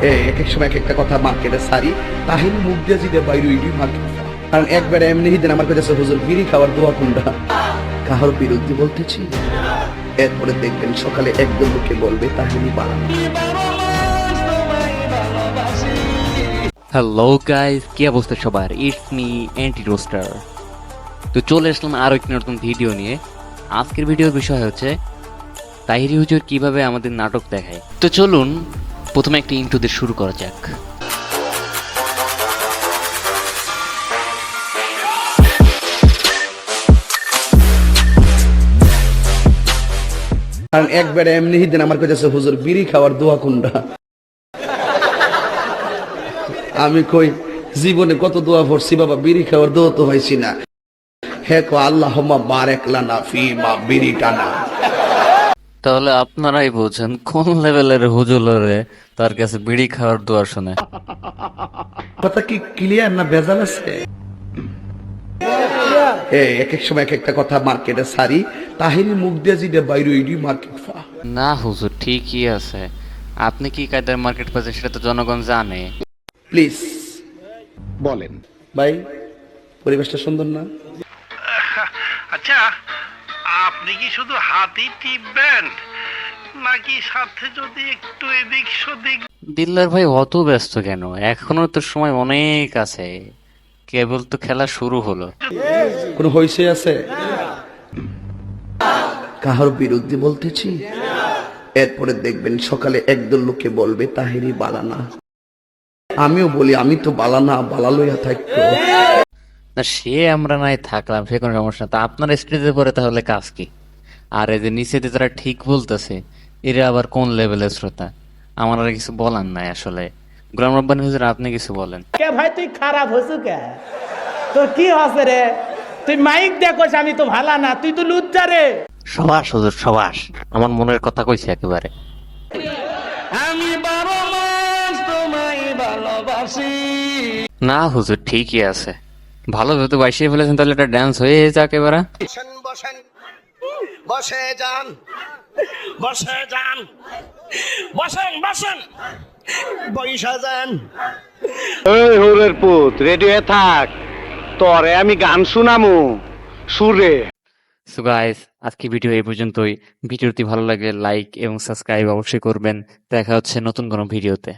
এক এক সময় এক একটা কথা মার্কেটে সারি তাহিন মুখ দিয়ে জিতে বাইরে ইডি মার্কেট। কারণ একবার এমনি দিন আমার কাছে হুজুর বিড়ি খাওয়ার দোয়া কোনটা কাহার বিরুদ্ধে বলতেছি। এরপরে দেখবেন সকালে একদম লোকে বলবে তাহিনী বাড়ানো। হ্যালো গাইস, কি অবস্থা সবার? It's me anti roaster. তো চলে আসলাম আরো একটি নতুন ভিডিও নিয়ে। আজকের ভিডিওর বিষয় হচ্ছে তাহিরি হুজুর কিভাবে আমাদের নাটক দেখায়। তো চলুন প্রথমে একটা ইন্ট্রো দিয়ে শুরু করা যাক। কারণ একবার এমনি দিন আমার কাছে হুজুর বিড়ি খাওয়ার দোয়া কোনটা। আমি কই জীবনে কত দোয়া পড়ছি বাবা, বিড়ি খাওয়ার দোয়া তো হয়েছি না। হে কো আল্লাহুম্মা বারিক লানা ফিমা বিড়ি টানা। তাহলে আপনারাই বোঝেন কোন লেভেলের হুজুরে তার কাছে বিড়ি খাওয়ার দোয়া শুনে। কথা কি ক্লিয়ার না ভেজাল আছে? এক এক সময় এক একটা কথা মার্কেটে সারি তাহিনী মুখ দিয়ে জিতে বাইরে ইডি মার্কেট। না হুজুর, ঠিকই আছে। আপনি কি কায়দার মার্কেট পাচ্ছেন সেটা তো জনগণ জানে। প্লিজ বলেন ভাই, পরিবেশটা সুন্দর না? আচ্ছা, আপনি কি শুধু হাতই টিপবেন নাকি সাথে যদি একটু এদিক সেদিক? দিল্লার ভাই অত ব্যস্ত কেন? এখনো তো সময় অনেক আছে, কেবল তো খেলা শুরু হলো। কোনো হইছে আছে? কাহার বিরুদ্ধে বলতেছি। এরপরে দেখবেন সকালে একদল লোকে বলবে তাহিরি বালানা। আমিও বলি আমি তো বালানা, বালা লইয়া থাকতো। না, সে আমরা নাই থাকলাম, সে কোনো সমস্যা না। তা আপনার স্টেজে পরে তাহলে কাজ কি? আর এই যে নিচে দিয়ে যারা ঠিক বলতেছে এরা আবার কোন লেভেলের শ্রোতা? আমার আর কিছু বলার নাই আসলে। গোলাম রব্বানী হুজুর, আপনি কিছু বলেন। কে ভাই তুই খারাপ হয়েছু কে? তোর কি হচ্ছে রে? তুই মাইক দেখোস আমি তো ভালা না, তুই তো লুচ্চা রে। সবাস হুজুর সবাস, আমার মনের কথা কইছে একেবারে। আমি 12 মাস তোমায় ভালোবাসি। না হুজুর, ঠিকই আছে। ভালো যেহেতু বাইশিয়ে ফেলেছেন তাহলে একটা ড্যান্স হয়ে যাক এবারে। বসেন বসেন, বসে যান, বসে যান, বসেন বসেন, বইসা যান। এই হরের পুত, রেডি হয়ে থাক, তরে আমি গান শুনামু সুরে। সো গাইস, আজকে ভিডিও এই পর্যন্তই। ভিডিওটি ভালো লাগলে লাইক এবং সাবস্ক্রাইব অবশ্যই করবেন। দেখা হচ্ছে নতুন কোনো ভিডিওতে।